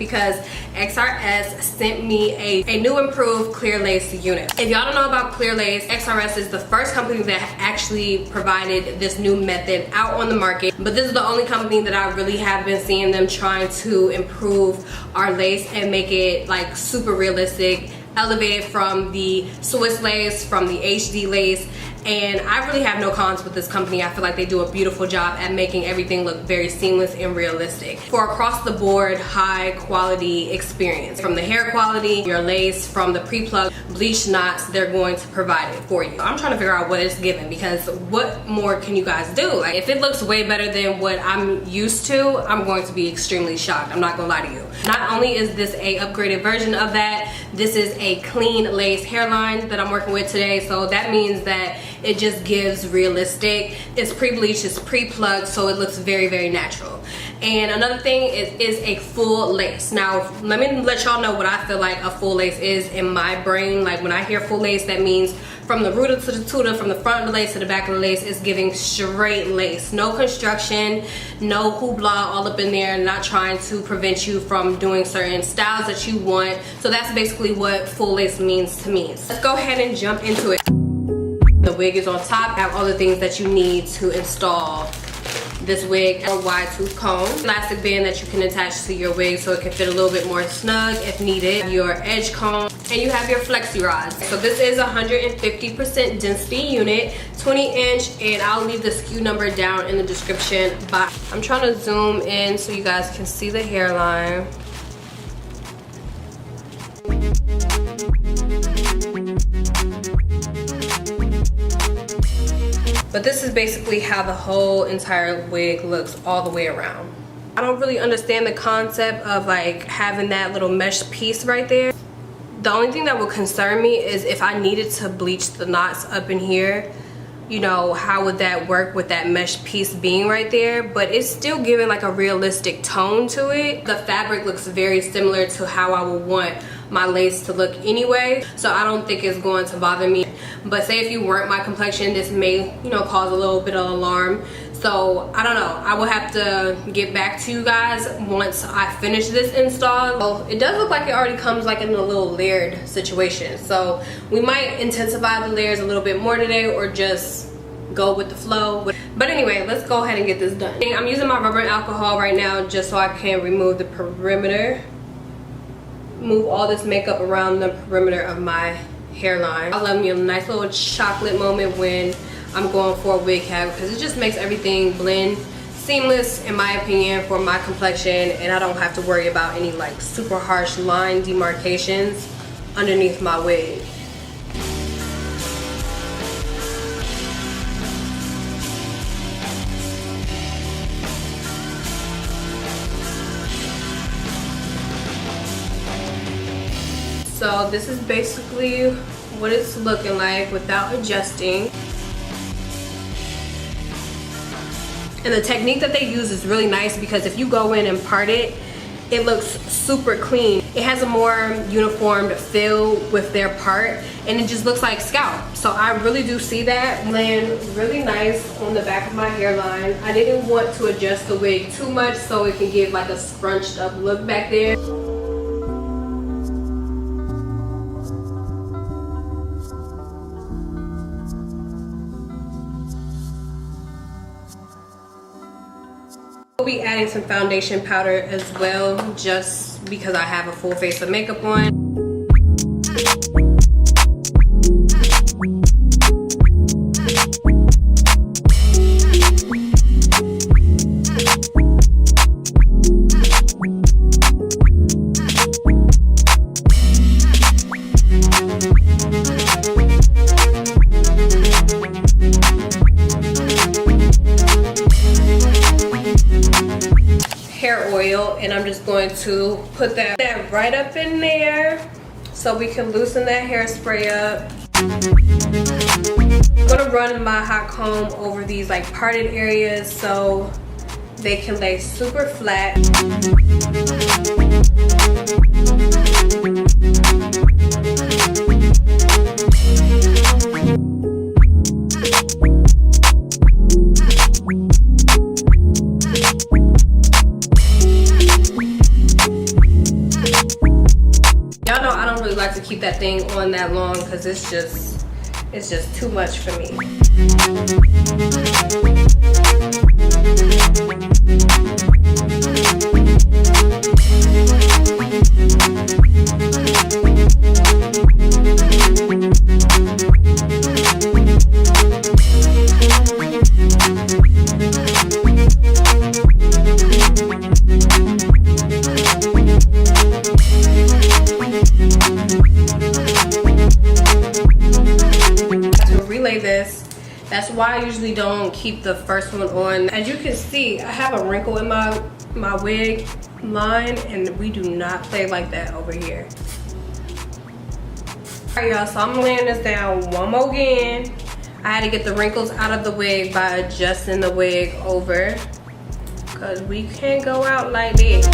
because XRS sent me a new improved clear lace unit. If y'all don't know about clear lace, XRS is the first company that actually provided this new method out on the market, but this is the only company that I really have been seeing them trying to improve our lace and make it like super realistic, elevated from the Swiss lace, from the HD lace. And I really have no cons with this company. I feel like they do a beautiful job at making everything look very seamless and realistic. For across the board, high quality experience. From the hair quality, your lace, from the pre-plucked, bleach knots, they're going to provide it for you. I'm trying to figure out what it's giving, because what more can you guys do? Like, if it looks way better than what I'm used to, I'm going to be extremely shocked. I'm not gonna lie to you. Not only is this a upgraded version of that, this is a clean lace hairline that I'm working with today. So that means that it just gives realistic. It's pre-bleached, it's pre-plucked, so it looks very, very natural. And another thing is a full lace. Now, let me let y'all know what I feel like a full lace is in my brain. Like, when I hear full lace, that means from the rooter to the tutor, from the front of the lace to the back of the lace, is giving straight lace. No construction, no hoopla all up in there, not trying to prevent you from doing certain styles that you want. So that's basically what full lace means to me. Let's go ahead and jump into it. The wig is on top. I have all the things that you need to install this wig. A wide tooth comb, elastic band that you can attach to your wig so it can fit a little bit more snug if needed, your edge comb, and you have your flexi rods. So this is 150% density unit, 20-inch, and I'll leave the SKU number down in the description box. I'm trying to zoom in so you guys can see the hairline. But this is basically how the whole entire wig looks all the way around. I don't really understand the concept of like having that little mesh piece right there. The only thing that would concern me is if I needed to bleach the knots up in here, you know, how would that work with that mesh piece being right there? But it's still giving like a realistic tone to it. The fabric looks very similar to how I would want my lace to look anyway, so I don't think it's going to bother me. But say if you weren't my complexion, this may, you know, cause a little bit of alarm. So I don't know, I will have to get back to you guys once I finish this install. So it does look like it already comes like in a little layered situation, so we might intensify the layers a little bit more today or just go with the flow. But anyway, let's go ahead and get this done. I'm using my rubber and alcohol right now just so I can remove the perimeter, move all this makeup around the perimeter of my hairline. I love me a nice little chocolate moment when I'm going for a wig cap, because it just makes everything blend seamless, in my opinion, for my complexion, and I don't have to worry about any like super harsh line demarcations underneath my wig. So this is basically what it's looking like without adjusting. And the technique that they use is really nice, because if you go in and part it, it looks super clean. It has a more uniformed feel with their part, and it just looks like scalp. So I really do see that land really nice on the back of my hairline. I didn't want to adjust the wig too much so it can give like a scrunched up look back there. We'll be adding some foundation powder as well, just because I have a full face of makeup on. Hair oil, and I'm just going to put that right up in there so we can loosen that hairspray up. I'm gonna run my hot comb over these like parted areas so they can lay super flat. Y'all know I don't really like to keep that thing on that long because it's just too much for me. That's why I usually don't keep the first one on. As you can see, I have a wrinkle in my wig line, and we do not play like that over here. Alright y'all, so I'm laying this down one more again. I had to get the wrinkles out of the wig by adjusting the wig over, because we can't go out like this.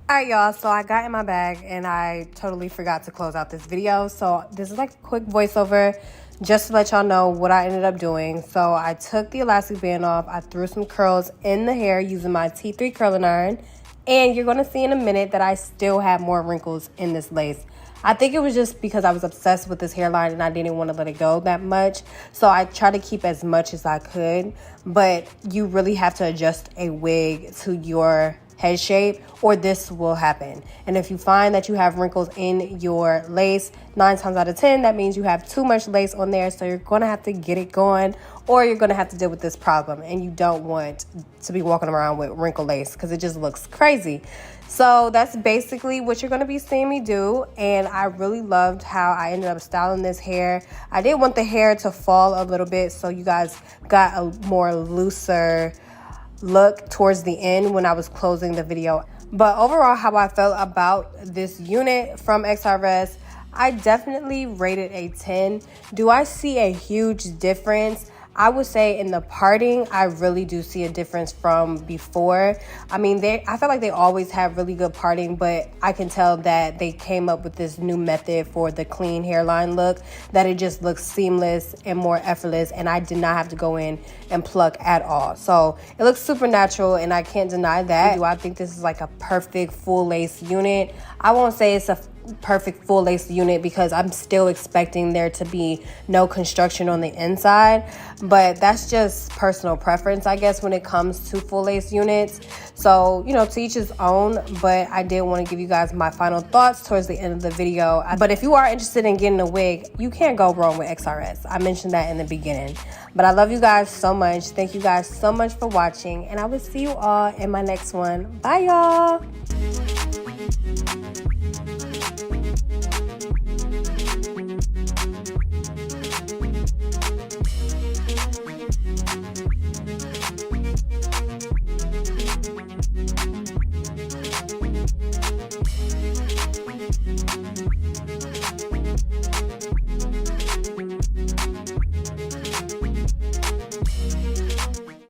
Alright y'all, so I got in my bag and I totally forgot to close out this video. So this is like a quick voiceover just to let y'all know what I ended up doing. So I took the elastic band off, I threw some curls in the hair using my T3 curling iron, and you're going to see in a minute that I still have more wrinkles in this lace. I think it was just because I was obsessed with this hairline and I didn't want to let it go that much. So I tried to keep as much as I could, but you really have to adjust a wig to your head shape or this will happen. And if you find that you have wrinkles in your lace, 9 times out of 10, that means you have too much lace on there. So you're going to have to get it going, or you're going to have to deal with this problem. And you don't want to be walking around with wrinkle lace because it just looks crazy. So that's basically what you're going to be seeing me do. And I really loved how I ended up styling this hair. I did want the hair to fall a little bit so you guys got a more looser look towards the end when I was closing the video. But overall, how I felt about this unit from XRS, I definitely rated a 10. Do I see a huge difference? I would say in the parting, I really do see a difference from before. I mean, I feel like they always have really good parting, but I can tell that they came up with this new method for the clean hairline look, that it just looks seamless and more effortless, and I did not have to go in and pluck at all. So it looks super natural, and I can't deny that. Do I think this is like a perfect full lace unit? I won't say it's a perfect full lace unit because I'm still expecting there to be no construction on the inside, but that's just personal preference, I guess, when it comes to full lace units. So, you know, to each his own, but I did want to give you guys my final thoughts towards the end of the video. But if you are interested in getting a wig, you can't go wrong with XRS. I mentioned that in the beginning. But I love you guys so much. Thank you guys so much for watching, and I will see you all in my next one. Bye, y'all.